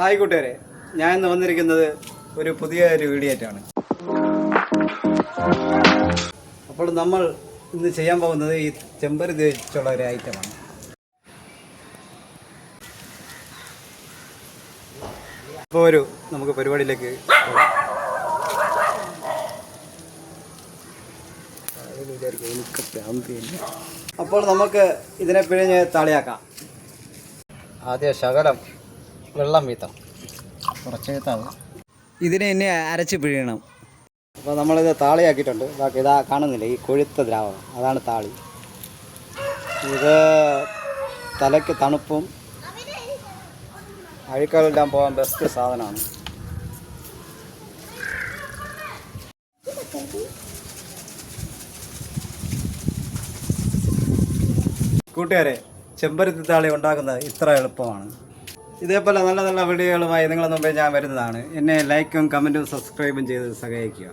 ആയിക്കോട്ടെ, ഞാൻ ഇന്ന് വന്നിരിക്കുന്നത് ഒരു പുതിയൊരു വീഡിയോ ആയിട്ടാണ്. അപ്പോൾ നമ്മൾ ഇന്ന് ചെയ്യാൻ പോകുന്നത് ഈ ചെമ്പരുത്തി വെച്ചുള്ള ഒരു ഐറ്റമാണ്. അപ്പോൾ നമുക്ക് പരിപാടിയിലേക്ക് പോകാം. അപ്പോൾ നമുക്ക് ഇതിനെ പിഴിഞ്ഞ് താളിയാക്കാം. ആദ്യം ശകലം വെള്ളം വീത്തം, കുറച്ച് വീത്താവും. ഇതിനെ ഇനി അരച്ച് പിഴിയണം. അപ്പോൾ നമ്മളിത് താളിയാക്കിയിട്ടുണ്ട്. ബാക്കി ഇതാ കാണുന്നില്ല, ഈ കൊഴുത്ത ദ്രാവകം, അതാണ് താളി. ഇത് തലയ്ക്ക് തണുപ്പും അഴുക്കുകളെല്ലാം പോകാൻ ബെസ്റ്റ് സാധനമാണ്. കൂട്ടുകാരെ, ചെമ്പരുത്തി താളി ഉണ്ടാക്കുന്നത് ഇത്ര എളുപ്പമാണ്. ഇതേപോലെ നല്ല നല്ല വീഡിയോകളുമായി നിങ്ങളുടെ മുമ്പേ ഞാൻ വരുന്നതാണ്. എന്നെ ലൈക്കും കമൻറ്റും സബ്സ്ക്രൈബും ചെയ്ത് സഹായിക്കുക.